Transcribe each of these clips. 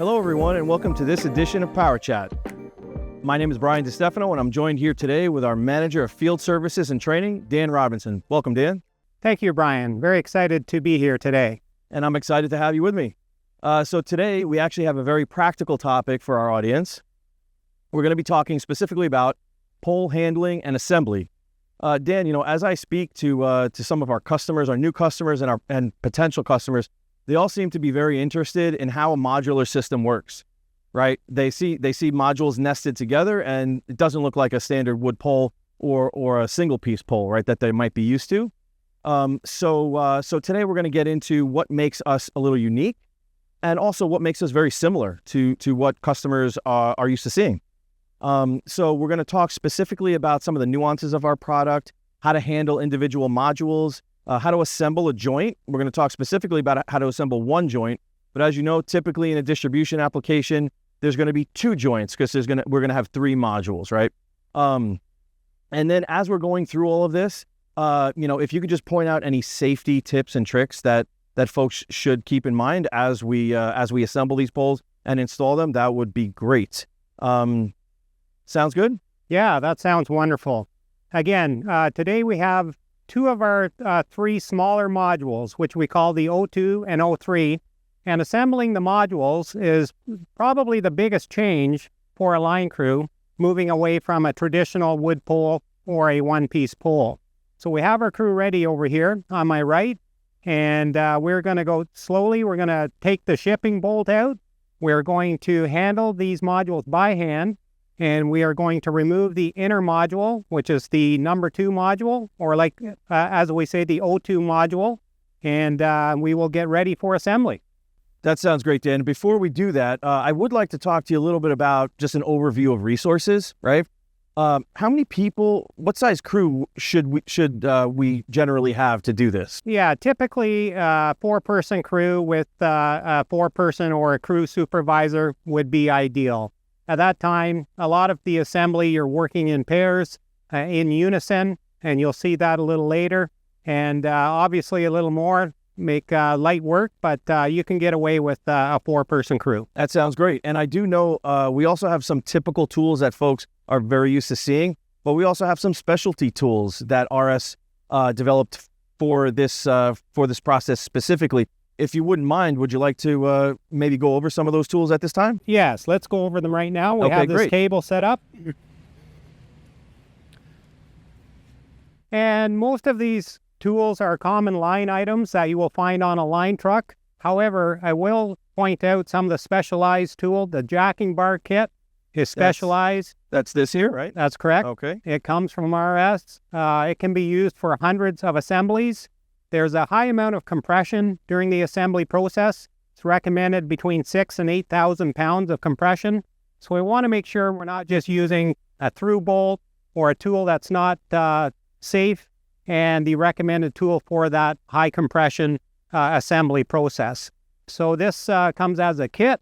Hello everyone and welcome to this edition of Power Chat. My name is Brian DiStefano and I'm joined here today with our Manager of Field Services and Training, Dan Robinson. Welcome, Dan. Thank you, Brian. Very excited to be here today. And I'm excited to have you with me. So today we actually have a very practical topic for our audience. We're going to be talking specifically about pole handling and assembly. Dan, as I speak to some of our customers, our new customers and potential customers, they all seem to be very interested in how a modular system works, right? They see modules nested together and it doesn't look like a standard wood pole or a single piece pole, right, that they might be used to. So today we're going to get into what makes us a little unique and also what makes us very similar to what customers are used to seeing. So we're going to talk specifically about some of the nuances of our product, how to handle individual modules, how to assemble a joint. We're going to talk specifically about how to assemble one joint. But as you know, typically in a distribution application, there's going to be two joints because we're going to have three modules, right? And then as we're going through all of this, if you could just point out any safety tips and tricks that folks should keep in mind as we assemble these poles and install them, that would be great. Sounds good? Yeah, that sounds wonderful. Again, today we have two of our three smaller modules, which we call the O2 and O3. And assembling the modules is probably the biggest change for a line crew, moving away from a traditional wood pole or a one-piece pole. So we have our crew ready over here on my right, and we're going to go slowly. We're going to take the shipping bolt out. We're going to handle these modules by hand, and we are going to remove the inner module, which is the number 2 module, or as we say, the O2 module, and we will get ready for assembly. That sounds great, Dan. Before we do that, I would like to talk to you a little bit about just an overview of resources, right? How many people, what size crew should we generally have to do this? Yeah, typically a 4-person crew with a 4-person or a crew supervisor would be ideal. At that time, a lot of the assembly, you're working in pairs, in unison, and you'll see that a little later. And obviously a little more, make light work, but you can get away with a 4-person crew. That sounds great. And I do know we also have some typical tools that folks are very used to seeing, but we also have some specialty tools that RS developed for this process specifically. If you wouldn't mind, would you like to maybe go over some of those tools at this time? Yes, let's go over them right now. We have this great. cable set up. And most of these tools are common line items that you will find on a line truck. However, I will point out some of the specialized tool. The jacking bar kit is specialized. That's this here, right? That's correct. Okay. It comes from RS. It can be used for hundreds of assemblies. There's a high amount of compression during the assembly process. It's recommended between 6,000 and 8,000 pounds of compression. So we want to make sure we're not just using a through bolt or a tool that's not safe and the recommended tool for that high compression assembly process. So this comes as a kit.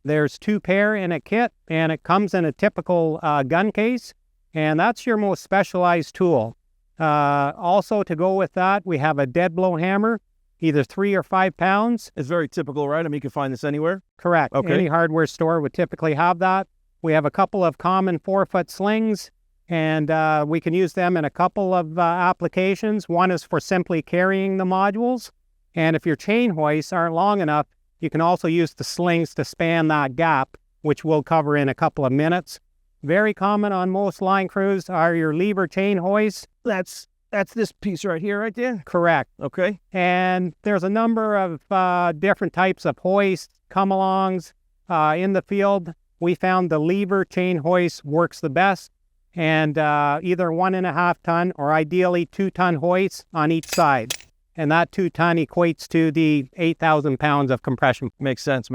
There's 2 pair in a kit, and it comes in a typical gun case, and that's your most specialized tool. Also, to go with that, we have a dead blow hammer, either 3 or 5 pounds. It's very typical, right? I mean, you can find this anywhere? Correct. Okay. Any hardware store would typically have that. We have a couple of common 4-foot slings, and we can use them in a couple of applications. One is for simply carrying the modules, and if your chain hoists aren't long enough, you can also use the slings to span that gap, which we'll cover in a couple of minutes. Very common on most line crews are your lever chain hoists. That's this piece right here, right there? Correct. Okay. And there's a number of different types of hoists, come-alongs. In the field, we found the lever chain hoist works the best, and either 1.5 ton or ideally 2 ton hoists on each side. And that 2 ton equates to the 8,000 pounds of compression. Makes sense.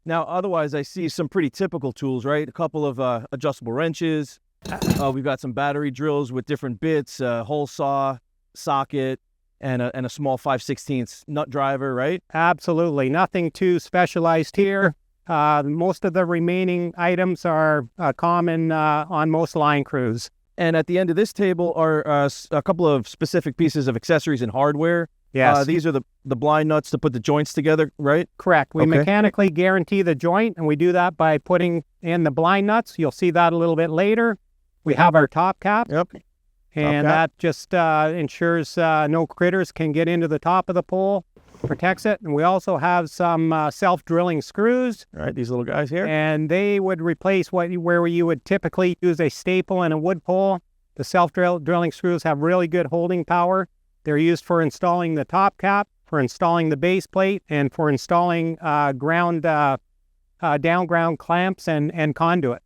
Now, otherwise, I see some pretty typical tools, right? A couple of adjustable wrenches. We've got some battery drills with different bits, hole saw, socket, and a small 5/16 nut driver, right? Absolutely. Nothing too specialized here. Most of the remaining items are common on most line crews. And at the end of this table are a couple of specific pieces of accessories and hardware Yes. These are the blind nuts to put the joints together, right? Correct. We Okay. mechanically guarantee the joint, and we do that by putting in the blind nuts. You'll see that a little bit later. We have our top cap, Yep. and cap. that just ensures no critters can get into the top of the pole, protects it. And we also have some self-drilling screws, All right, these little guys here. and they would replace where you would typically use a staple in a wood pole. The self-drilling screws have really good holding power. They're used for installing the top cap, for installing the base plate, and for installing down ground clamps and conduit.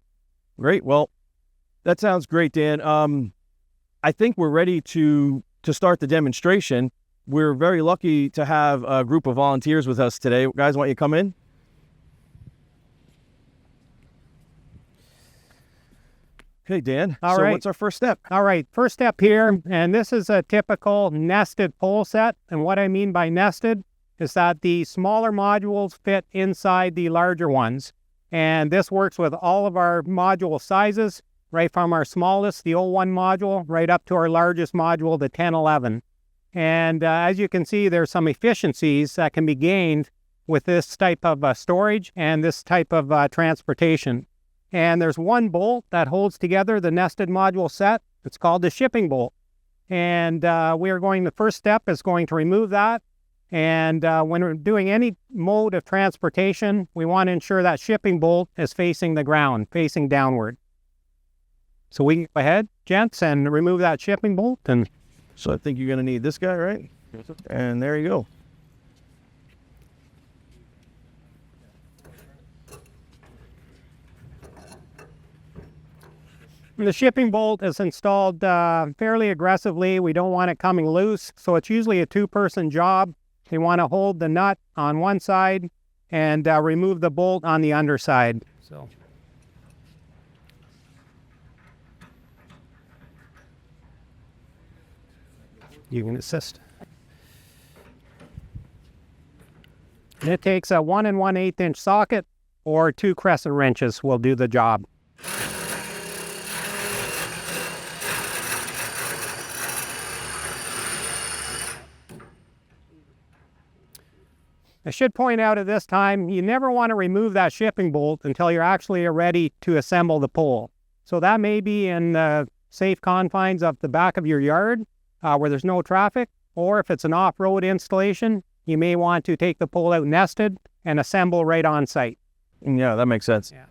Great. Well, that sounds great, Dan. I think we're ready to start the demonstration. We're very lucky to have a group of volunteers with us today. Guys, why don't you come in? Okay, Dan. All so right. what's our first step? All right, first step here, and this is a typical nested pole set. And what I mean by nested is that the smaller modules fit inside the larger ones. And this works with all of our module sizes, right from our smallest, the 01 module, right up to our largest module, the 1011. And as you can see, there's some efficiencies that can be gained with this type of storage and this type of transportation. And there's one bolt that holds together the nested module set. It's called the shipping bolt. And the first step is going to remove that. And when we're doing any mode of transportation, we want to ensure that shipping bolt is facing the ground, facing downward. So we can go ahead, gents, and remove that shipping bolt. And So I think you're going to need this guy, right? And there you go. the shipping bolt is installed fairly aggressively. We don't want it coming loose. So it's usually a two-person job. You want to hold the nut on one side and remove the bolt on the underside. So you can assist. And it takes a 1 1/8 inch socket or 2 crescent wrenches will do the job. I should point out at this time, you never want to remove that shipping bolt until you're actually ready to assemble the pole. So that may be in the safe confines of the back of your yard where there's no traffic, or if it's an off-road installation, you may want to take the pole out nested and assemble right on site. Yeah, that makes sense. Yeah.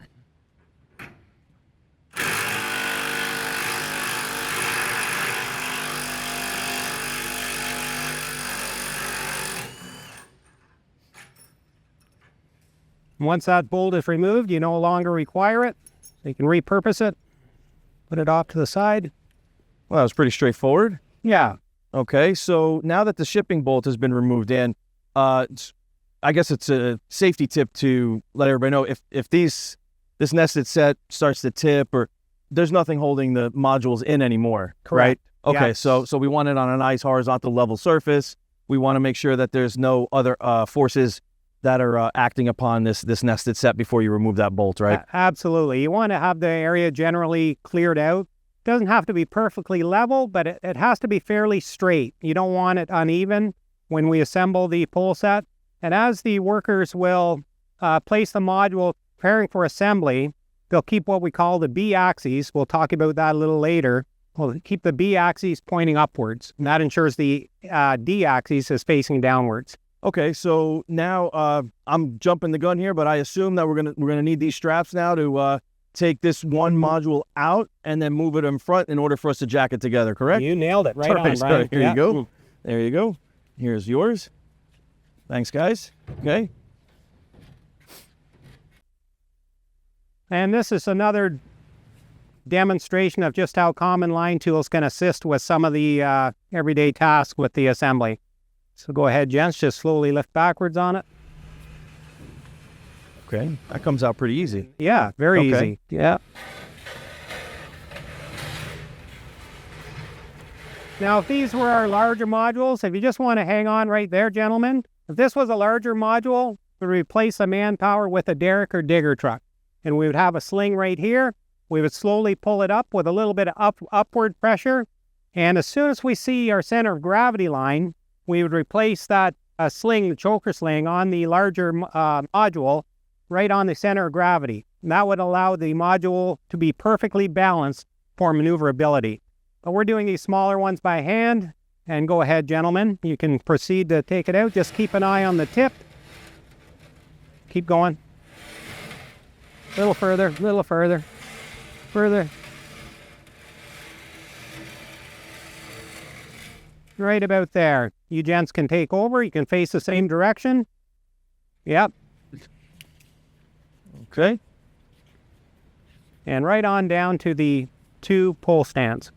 Once that bolt is removed, you no longer require it. So you can repurpose it, put it off to the side. Well, that was pretty straightforward. Yeah. Okay, so now that the shipping bolt has been removed, Dan, I guess it's a safety tip to let everybody know if this nested set starts to tip, or there's nothing holding the modules in anymore, Correct. right? Okay, Yes. so we want it on a nice horizontal level surface. We want to make sure that there's no other forces that are acting upon this nested set before you remove that bolt, right? Absolutely. You want to have the area generally cleared out. Doesn't have to be perfectly level, but it has to be fairly straight. You don't want it uneven when we assemble the pole set. And as the workers will place the module preparing for assembly, they'll keep what we call the B axis. We'll talk about that a little later. We'll keep the B axis pointing upwards, and that ensures the D axis is facing downwards. Okay, so now I'm jumping the gun here, but I assume that we're gonna need these straps now to take this one module out and then move it in front in order for us to jack it together, correct? You nailed it right on, Perfect. Brian. Here you go. There you go. Here's yours. Thanks, guys. Okay. And this is another demonstration of just how common line tools can assist with some of the everyday tasks with the assembly. So go ahead, gents, just slowly lift backwards on it. Okay, that comes out pretty easy. Yeah, very Okay. easy. Yeah. Now, if these were our larger modules, if you just want to hang on right there, gentlemen, if this was a larger module, we'd replace the manpower with a derrick or digger truck. And we would have a sling right here. We would slowly pull it up with a little bit of upward pressure. And as soon as we see our center of gravity line, we would replace that sling, the choker sling, on the larger module right on the center of gravity. And that would allow the module to be perfectly balanced for maneuverability. But we're doing these smaller ones by hand. And go ahead, gentlemen. You can proceed to take it out. Just keep an eye on the tip. Keep going. A little further, a little further, further. Right about there. You gents can take over. You can face the same direction. Yep. Okay. And right on down to the 2 pole stands.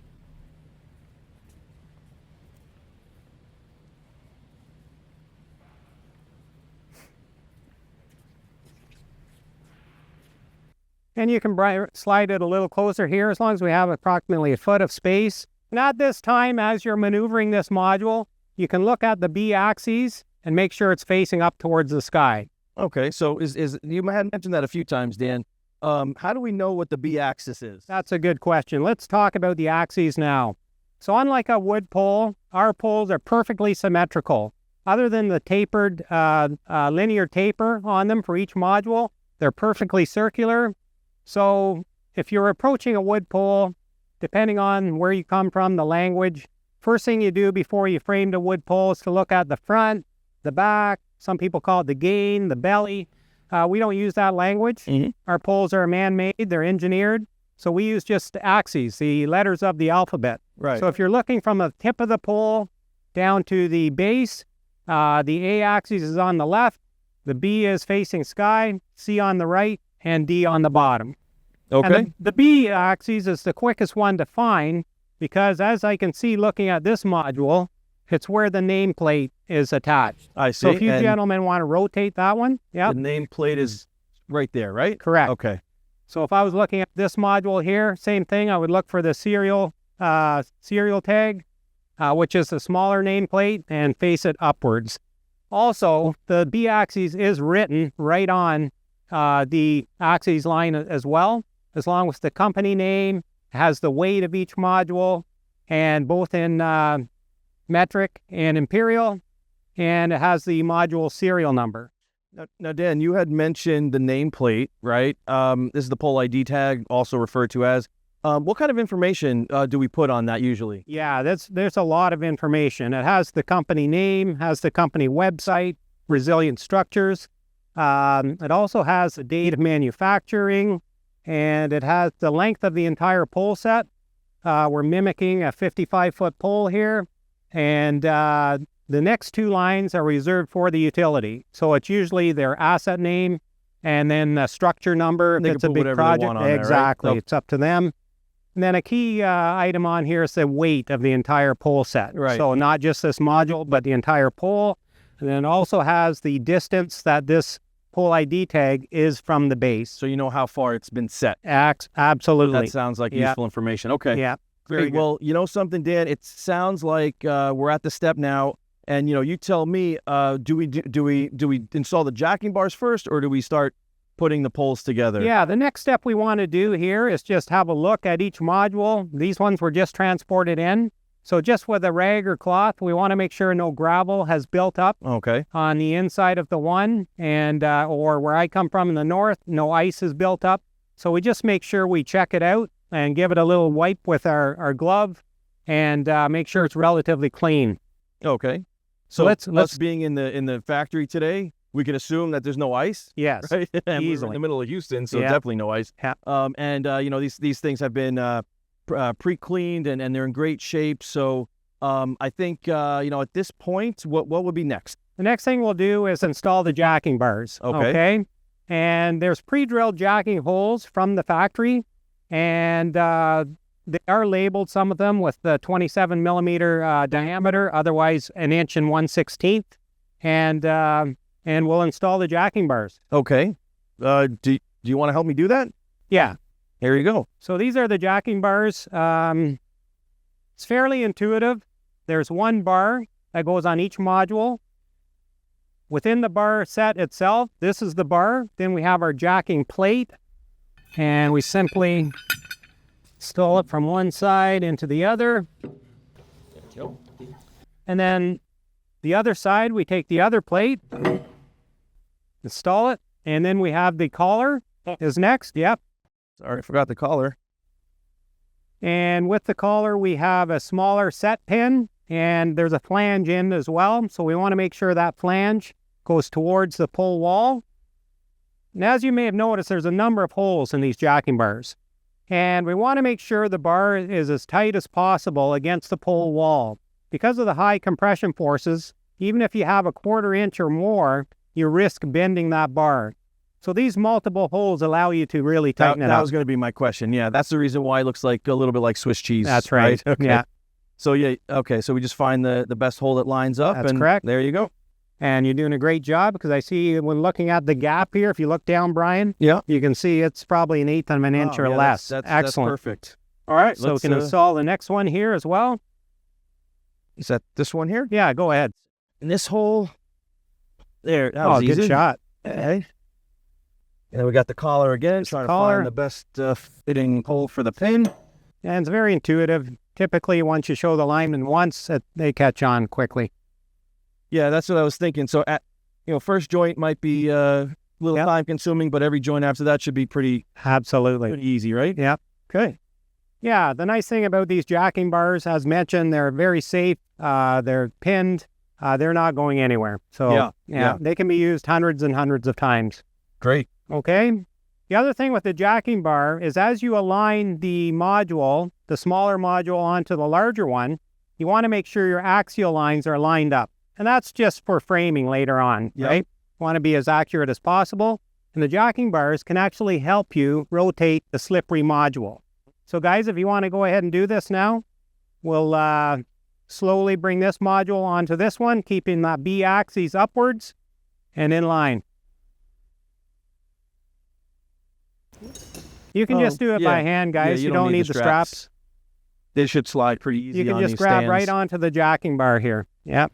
And you can slide it a little closer here as long as we have approximately a foot of space. And at this time, as you're maneuvering this module, you can look at the B axes and make sure it's facing up towards the sky. Okay, so you had mentioned that a few times, Dan. How do we know what the B axis is? That's a good question. Let's talk about the axes now. So unlike a wood pole, our poles are perfectly symmetrical. Other than the tapered linear taper on them for each module, they're perfectly circular. So if you're approaching a wood pole, depending on where you come from, the language, first thing you do before you frame the wood pole is to look at the front, the back. Some people call it the gain, the belly. We don't use that language. Mm-hmm. Our poles are man-made, they're engineered. So we use just axes, the letters of the alphabet. Right. So if you're looking from the tip of the pole down to the base, the A axis is on the left, the B is facing sky, C on the right, and D on the bottom. Okay. And the B axis is the quickest one to find because as I can see looking at this module, it's where the nameplate is attached. I see. So if you gentlemen want to rotate that one, yeah. The nameplate is right there, right? Correct. Okay. So if I was looking at this module here, same thing, I would look for the serial tag, which is the smaller nameplate, and face it upwards. Also, the B axis is written right on the axis line as well, as long as the company name has the weight of each module, and both in metric and imperial, and it has the module serial number. Now, Dan, you had mentioned the nameplate, right? This is the pole ID tag, also referred to as. What kind of information do we put on that usually? Yeah, there's a lot of information. It has the company name, has the company website, Resilient Structures. It also has the date of manufacturing, and it has the length of the entire pole set. We're mimicking a 55-foot pole here, and the next 2 lines are reserved for the utility. So it's usually their asset name and then the structure number. They if it's can a put big whatever they project. want on there, right? Exactly. Nope. It's up to them. And then a key item on here is the weight of the entire pole set. Right. So not just this module, but the entire pole. And then it also has the distance that this pole ID tag is from the base. So you know how far it's been set. Absolutely. That sounds like useful information. Okay. Yeah. Very good. Well, you know something, Dan? It sounds like we're at the step now, and you tell me, do we install the jacking bars first, or do we start putting the poles together? Yeah, the next step we want to do here is just have a look at each module. These ones were just transported in. So just with a rag or cloth, we want to make sure no gravel has built up on the inside of the one, and or where I come from in the north, no ice is built up. So we just make sure we check it out and give it a little wipe with our glove and make sure it's relatively clean. Okay. So let's being in the factory today, we can assume that there's no ice. Yes, right? And easily. we're in the middle of Houston, so definitely no ice. Yeah. These things have been pre-cleaned and they're in great shape. So I think at this point, what would be next? The next thing we'll do is install the jacking bars. Okay. And there's pre-drilled jacking holes from the factory, and they are labeled, some of them, with the 27 millimeter diameter, otherwise 1 1/16", and we'll install the jacking bars. Okay. Do you want to help me do that? Yeah. Here you go. So these are the jacking bars. It's fairly intuitive. There's 1 bar that goes on each module. Within the bar set itself, this is the bar. Then we have our jacking plate, and we simply install it from one side into the other. And then The other side, we take the other plate, install it, and then we have the collar is next. Yep. Sorry, I forgot the collar. And with the collar, we have a smaller set pin, and there's a flange in as well. So we want to make sure that flange goes towards the pole wall. And as you may have noticed, there's a number of holes in these jacking bars. And we want to make sure the bar is as tight as possible against the pole wall. Because of the high compression forces, even if you have a 1/4 inch or more, you risk bending that bar. So these multiple holes allow you to really tighten it up. That was going to be my question. Yeah, that's the reason why it looks like a little bit like Swiss cheese. That's right. Okay. Yeah. So yeah, okay. So we just find the best hole that lines up. That's and correct. There you go. And you're doing a great job, because I see when looking at the gap here, if you look down, Brian, Yeah. you can see it's probably 1/8 of an inch or yeah, less. That's Excellent. perfect. All right. So we can install the next one here as well. Is that this one here? Yeah, go ahead. In this hole. There. That was good easy. shot. Okay. And then we got the collar again. Trying to find the best fitting hole for the pin. And it's very intuitive. Typically, once you show the lineman once, they catch on quickly. Yeah, that's what I was thinking. So, first joint might be a little Yep. time consuming, but every joint after that should be pretty Absolutely. easy, right? Yep. Okay. Yeah, the nice thing about these jacking bars, as mentioned, they're very safe. They're pinned. They're not going anywhere. So, Yeah. they can be used hundreds and hundreds of times. Great. Okay. The other thing with the jacking bar is, as you align the module, the smaller module, onto the larger one, you want to make sure your axial lines are lined up. And that's just for framing later on, Yep. right? You want to be as accurate as possible. And the jacking bars can actually help you rotate the slippery module. So guys, if you want to go ahead and do this now, we'll slowly bring this module onto this one, keeping that B axis upwards and in line. You can just do it by hand, guys. Yeah, you don't need the straps. They should slide pretty easy. You can on just these grab stands. right onto the jacking bar here. Yep.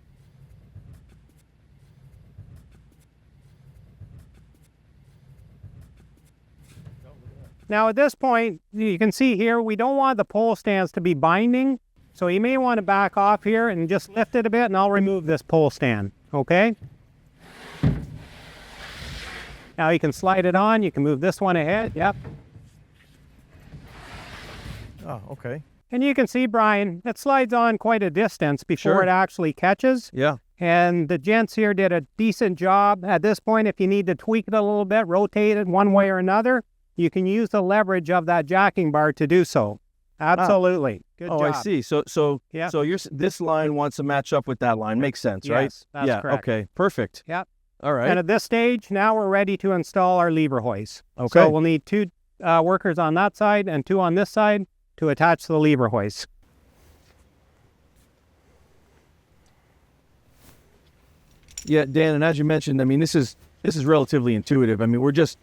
Now at this point, you can see here, we don't want the pole stands to be binding. So you may want to back off here and just lift it a bit, and I'll remove this pole stand, okay? Now you can slide it on. You can move this one ahead. Yep. Oh, okay. And you can see, Brian, it slides on quite a distance before Sure. it actually catches. Yeah. And the gents here did a decent job. At this point, if you need to tweak it a little bit, rotate it one way or another, you can use the leverage of that jacking bar to do so. Absolutely. Good job. I see. So Yeah. so this line wants to match up with that line. Makes sense, right? Yes, that's correct. Okay. Perfect. Yep. All right. And at this stage, now we're ready to install our lever hoist. Okay. So we'll need 2 workers on that side and 2 on this side to attach the lever hoist. Yeah, Dan, and as you mentioned, I mean, this is relatively intuitive. I mean, we're just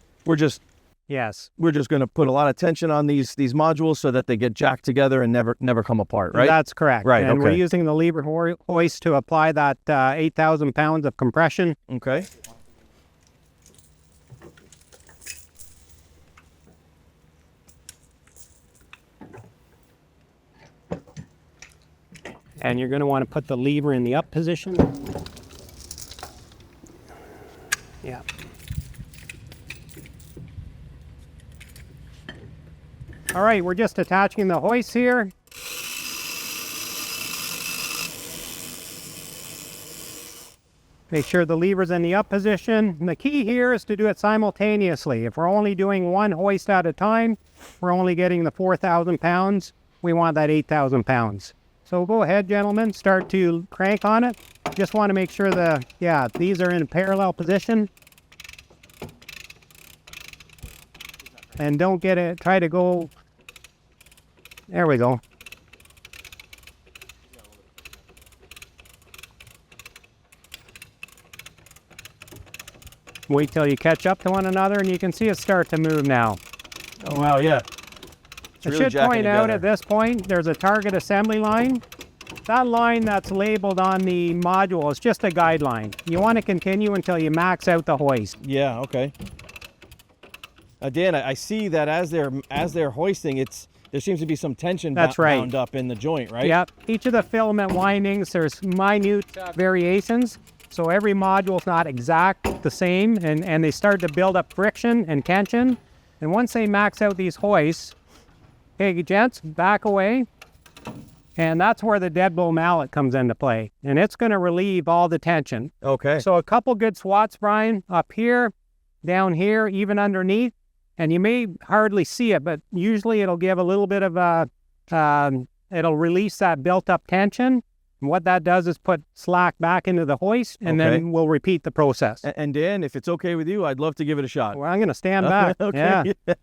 Yes. going to put a lot of tension on these modules so that they get jacked together and never come apart, right? That's correct. Right, And we're okay. using the lever hoist to apply that 8,000 pounds of compression. Okay. And you're going to want to put the lever in the up position. Yeah. All right, we're just attaching the hoist here. Make sure the lever's in the up position. And the key here is to do it simultaneously. If we're only doing one hoist at a time, we're only getting the 4,000 pounds. We want that 8,000 pounds. So go ahead, gentlemen, start to crank on it. Just want to make sure these are in a parallel position. And don't get it, try to go, there we go. Wait till you catch up to one another and you can see it start to move now. Oh, wow, yeah. I should point out at this point, there's a target assembly line. That line that's labeled on the module is just a guideline. You want to continue until you max out the hoist. Yeah, okay. Dan, I see that as they're hoisting, it's there seems to be some tension That's right. bound up in the joint, right? Yep. Each of the filament windings, there's minute variations. So every module is not exact the same, and they start to build up friction and tension. And once they max out these hoists, okay, gents, back away. And that's where the dead blow mallet comes into play. And it's going to relieve all the tension. Okay. So a couple good swats, Brian, up here, down here, even underneath. And you may hardly see it, but usually it'll give a little bit of a, it'll release that built-up tension. And what that does is put slack back into the hoist, and then we'll repeat the process. And Dan, if it's okay with you, I'd love to give it a shot. Well, I'm going to stand back. Okay. Yeah.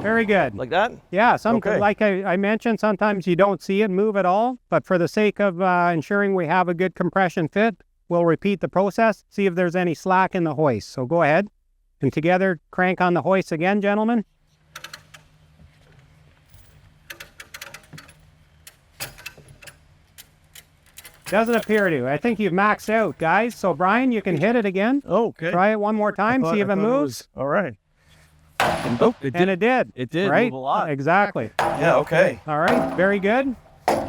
Very good. Like that? Yeah, like I mentioned, sometimes you don't see it move at all, but for the sake of ensuring we have a good compression fit, we'll repeat the process, see if there's any slack in the hoist. So go ahead, and together crank on the hoist again, gentlemen. Doesn't appear to. I think you've maxed out, guys. So Brian, you can hit it again. Okay. Try it one more time, see if it moves. All right. It did. It did right? move a lot. Exactly. Yeah, okay. All right, very good.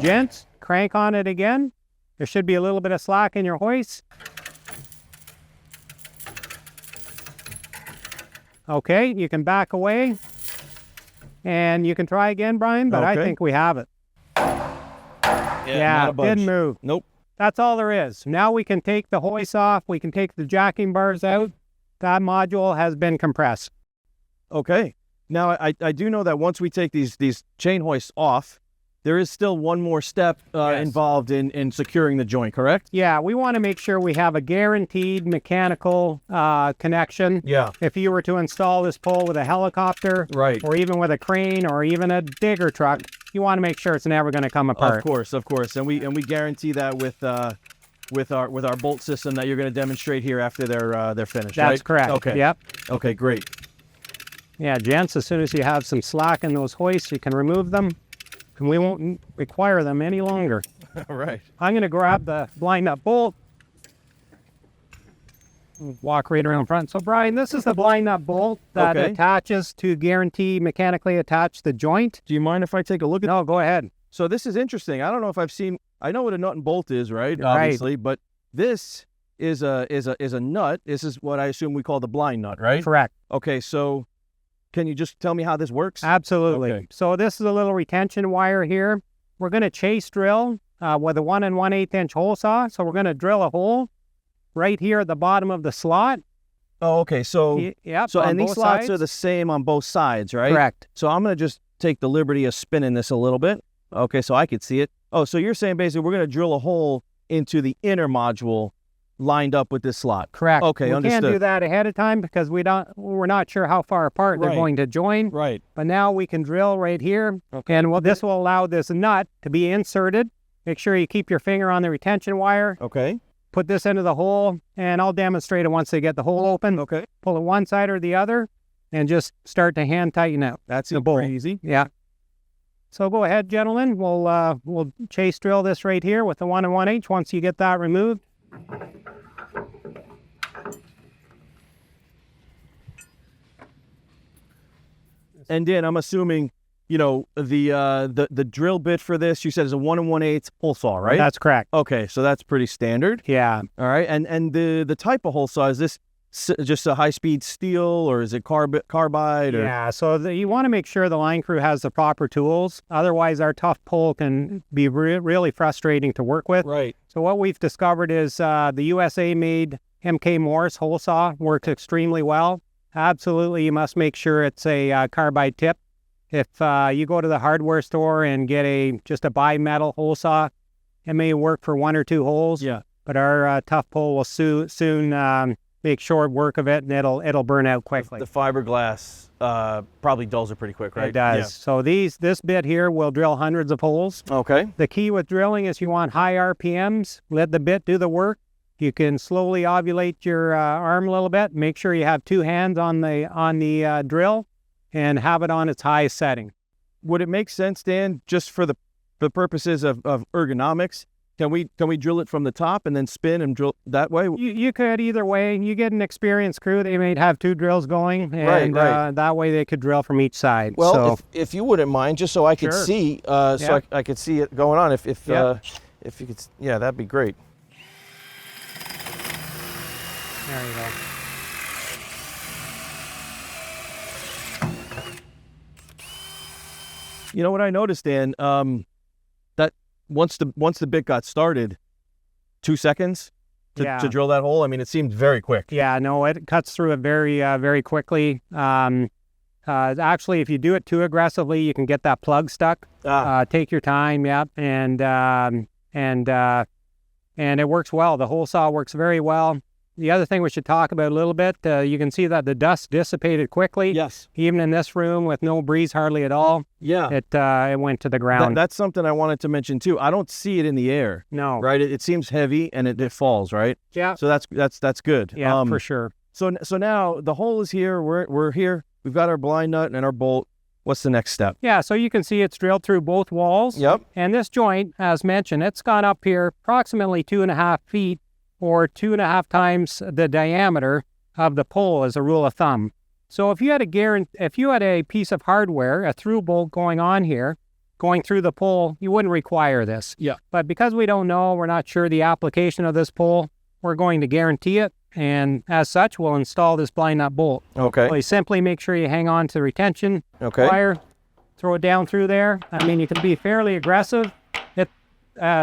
Gents, crank on it again. There should be a little bit of slack in your hoist. Okay, you can back away. And you can try again, Brian, but I think we have it. Yeah, didn't move. Nope. That's all there is. Now we can take the hoist off. We can take the jacking bars out. That module has been compressed. Okay. Now, I do know that once we take these chain hoists off, there is still one more step involved in securing the joint, correct? Yeah, we want to make sure we have a guaranteed mechanical connection. Yeah. If you were to install this pole with a helicopter, right, or even with a crane, or even a digger truck, you want to make sure it's never going to come apart. Of course, and we guarantee that with our bolt system that you're going to demonstrate here after they're finished. That's correct. Okay. Yep. Okay, great. Yeah, gents, as soon as you have some slack in those hoists, you can remove them, and we won't require them any longer. All right. I'm going to grab the blind nut bolt. Walk right around front. So, Brian, this is the blind nut bolt that attaches to mechanically attach the joint. Do you mind if I take a look at? No, go ahead. So this is interesting. I don't know if I've seen. I know what a nut and bolt is, right? Obviously, but this is a nut. This is what I assume we call the blind nut, right? Correct. Okay, so can you just tell me how this works? Absolutely. Okay. So this is a little retention wire here. We're going to chase drill with a 1 1/8 inch hole saw. So we're going to drill a hole right here at the bottom of the slot. Oh, okay. So yep. So and these slots are the same on both sides, right? Correct. So I'm going to just take the liberty of spinning this a little bit. Okay, so I could see it. Oh, so you're saying basically we're going to drill a hole into the inner module lined up with this slot. Correct. Okay, understood. We can't do that ahead of time because we're not sure how far apart they're going to join. Right. But now we can drill right here, and this will allow this nut to be inserted. Make sure you keep your finger on the retention wire. Okay. Put this into the hole, and I'll demonstrate it once they get the hole open. Okay. Pull it one side or the other, and just start to hand tighten out. That's pretty easy. Yeah. So go ahead, gentlemen. We'll chase drill this right here with the 1 1/8 once you get that removed. And Dan, I'm assuming, you know, the drill bit for this, you said is a 1 1/8 hole saw, right? That's correct. Okay, so that's pretty standard. Yeah. All right, and the type of hole saw, is this just a high-speed steel, or is it carbide? Or? Yeah, so you want to make sure the line crew has the proper tools. Otherwise, our tough pole can be really frustrating to work with. Right. So what we've discovered is the USA-made MK Morse hole saw works extremely well. Absolutely, you must make sure it's a carbide tip. If you go to the hardware store and get just a bimetal hole saw, it may work for 1 or 2 holes. Yeah. But our tough pole will soon make short work of it, and it'll burn out quickly. The fiberglass probably dulls it pretty quick, right? It does. Yeah. So this bit here will drill hundreds of holes. Okay. The key with drilling is you want high RPMs. Let the bit do the work. You can slowly ovulate your arm a little bit. Make sure you have 2 hands on the drill, and have it on its highest setting. Would it make sense, Dan, just for the purposes of ergonomics, Can we drill it from the top and then spin and drill that way? You could either way. You get an experienced crew. They may have 2 drills going, and right. that way they could drill from each side. Well, so, if you wouldn't mind, just so I could Sure. see, so I could see it going on. If you could, yeah, that'd be great. there you go. You know what I noticed, Dan? That once the bit got started, 2 seconds to drill that hole. I mean, it seemed very quick. Yeah, no, it cuts through it very quickly. Actually, if you do it too aggressively, you can get that plug stuck. Take your time, and it works well. The hole saw works very well. The other thing we should talk about a little bit, you can see that the dust dissipated quickly. Yes. Even in this room with no breeze hardly at all. Yeah. It went to the ground. That's something I wanted to mention too. I don't see it in the air. No. Right. It seems heavy and it falls. Right. Yeah. So that's good. Yeah, for sure. So now the hole is here. We're here. We've got our blind nut and our bolt. What's the next step? Yeah, so you can see it's drilled through both walls. Yep. And this joint, as mentioned, it's gone up here approximately 2.5 feet, or 2.5 times the diameter of the pole as a rule of thumb. So if you had a piece of hardware, a through bolt going on here, going through the pole, you wouldn't require this. Yeah. But because we don't know, we're not sure the application of this pole, we're going to guarantee it. And as such, we'll install this blind nut bolt. Okay. So you simply make sure you hang on to the retention wire, throw it down through there. I mean, you can be fairly aggressive. It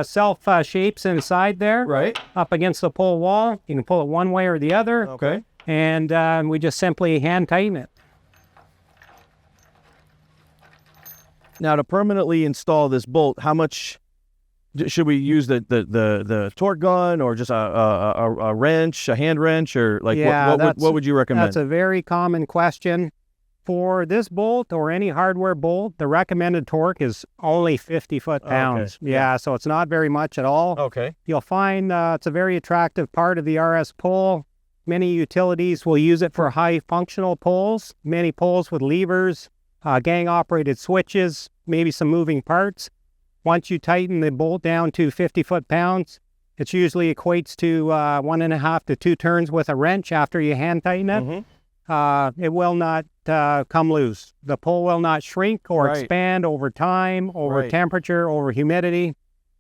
self-shapes inside there. Right. Up against the pole wall. You can pull it one way or the other. Okay. And we just simply hand tighten it. Now, to permanently install this bolt, how much should we use the torque gun, or just a wrench, a hand wrench, or like what would you recommend? That's a very common question. For this bolt or any hardware bolt, the recommended torque is only 50 foot-pounds. Okay. Yeah, so it's not very much at all. Okay. You'll find it's a very attractive part of the RS pole. Many utilities will use it for high functional poles, many poles with levers, gang-operated switches, maybe some moving parts. Once you tighten the bolt down to 50 foot-pounds, it usually equates to 1.5 to 2 turns with a wrench after you hand tighten it. Mm-hmm. It will not come loose. The pole will not shrink or expand over time, over temperature, over humidity.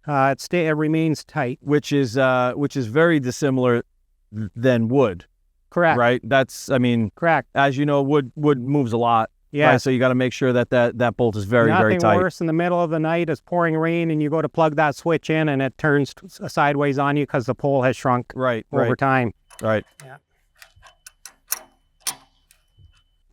It remains tight. Which is very dissimilar than wood. Correct. Right. Correct. As you know, wood moves a lot. Yeah. Right? So you got to make sure that bolt is very Nothing very tight. Worse in the middle of the night, it's pouring rain, and you go to plug that switch in, and it turns sideways on you because the pole has shrunk over time. Right. Yeah.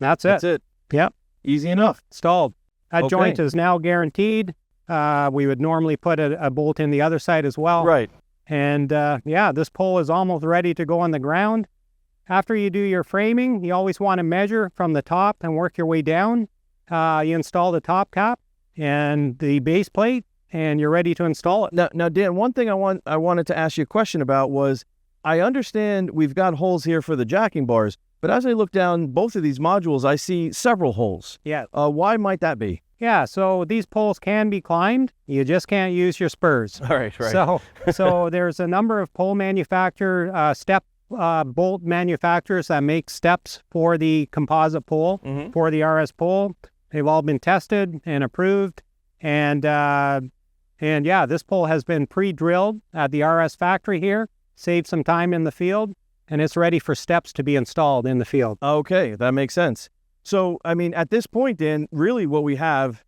That's it. Yep. Easy enough. Installed. That joint is now guaranteed. We would normally put a bolt in the other side as well. Right. And this pole is almost ready to go on the ground. After you do your framing, you always want to measure from the top and work your way down. You install the top cap and the base plate, and you're ready to install it. Now, Dan, one thing I wanted to ask you a question about was, I understand we've got holes here for the jacking bars, but as I look down both of these modules, I see several holes. Yeah. Why might that be? Yeah, so these poles can be climbed. You just can't use your spurs. All right. So there's a number of pole step bolt manufacturers that make steps for the composite pole, for the RS pole. They've all been tested and approved. And this pole has been pre-drilled at the RS factory here, saved some time in the field, and it's ready for steps to be installed in the field. Okay, that makes sense. So, I mean, at this point, Dan, really what we have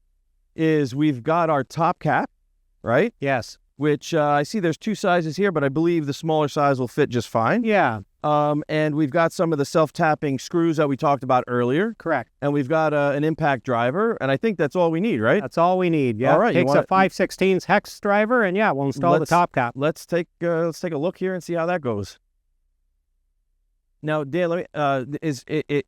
is we've got our top cap, right? Yes. Which I see there's 2 sizes here, but I believe the smaller size will fit just fine. Yeah. And we've got some of the self-tapping screws that we talked about earlier. Correct. And we've got an impact driver, and I think that's all we need, right? That's all we need, yeah. All right. Takes a 5/16 hex driver, and we'll install the top cap. Let's take a look here and see how that goes. Now, Dan, let me,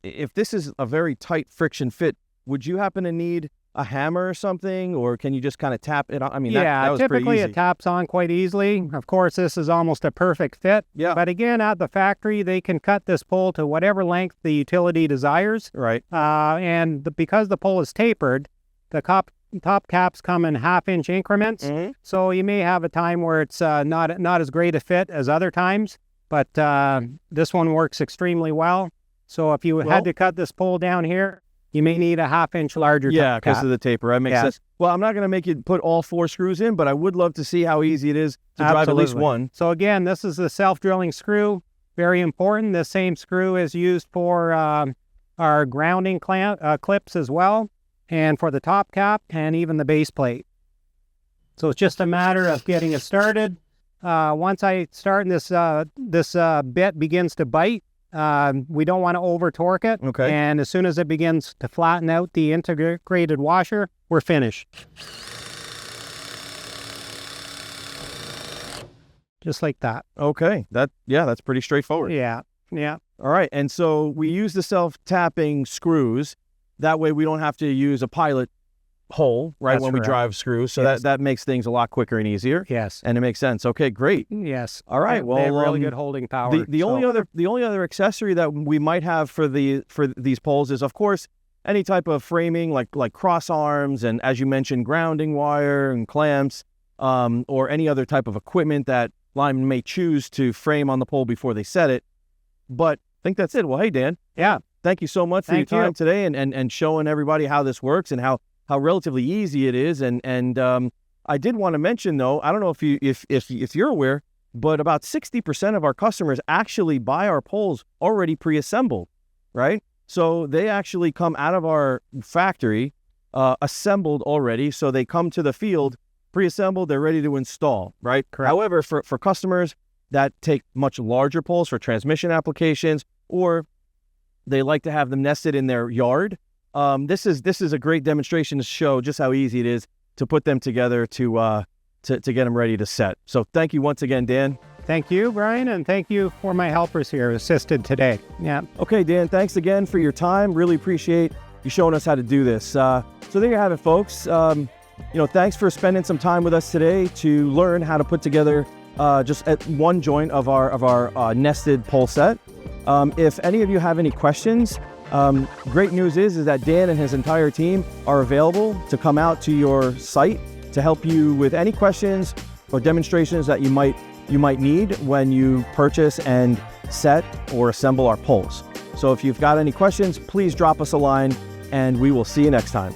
if this is a very tight friction fit, would you happen to need a hammer or something, or can you just kind of tap it on? I mean, that was pretty typically easy. It taps on quite easily. Of course, this is almost a perfect fit. Yeah. But again, at the factory, they can cut this pole to whatever length the utility desires. Right. Because the pole is tapered, the top caps come in 1/2-inch increments. So you may have a time where it's not as great a fit as other times, but this one works extremely well. So if you had to cut this pole down here, you may need a 1/2-inch larger top cap. Because of the taper. That makes sense. Well, I'm not going to make you put all 4 screws in, but I would love to see how easy it is to drive at least one. So again, this is the self-drilling screw. Very important. The same screw is used for our grounding clips as well, and for the top cap and even the base plate. So it's just a matter of getting it started. Once I start and this bit begins to bite, we don't want to over torque it. Okay. And as soon as it begins to flatten out the integrated washer, we're finished. Just like that. Okay. That's pretty straightforward. Yeah. All right. And so we use the self-tapping screws. That way we don't have to use a pilot hole, right, when we drive screws. So that makes things a lot quicker and easier. Yes. And it makes sense. Okay, great. Yes. All right. Well, they have really good holding power. The only other accessory that we might have for these poles is, of course, any type of framing like cross arms and, as you mentioned, grounding wire and clamps, or any other type of equipment that linemen may choose to frame on the pole before they set it. But I think that's it. Well, hey, Dan. Yeah. Thank you so much for your time today and showing everybody how this works and how relatively easy it is. And I did want to mention, though, I don't know if you're aware, but about 60% of our customers actually buy our poles already pre-assembled, right? So they actually come out of our factory assembled already. So they come to the field pre-assembled, they're ready to install, right? Correct. However, for customers that take much larger poles for transmission applications, or they like to have them nested in their yard, this is a great demonstration to show just how easy it is to put them together to get them ready to set. So thank you once again, Dan. Thank you, Brian, and thank you for my helpers here who assisted today. Yeah. Okay, Dan, thanks again for your time. Really appreciate you showing us how to do this. So there you have it, folks. Thanks for spending some time with us today to learn how to put together just at one joint of our nested pole set. If any of you have any questions, great news is that Dan and his entire team are available to come out to your site to help you with any questions or demonstrations that you might need when you purchase and set or assemble our poles. So if you've got any questions, please drop us a line and we will see you next time.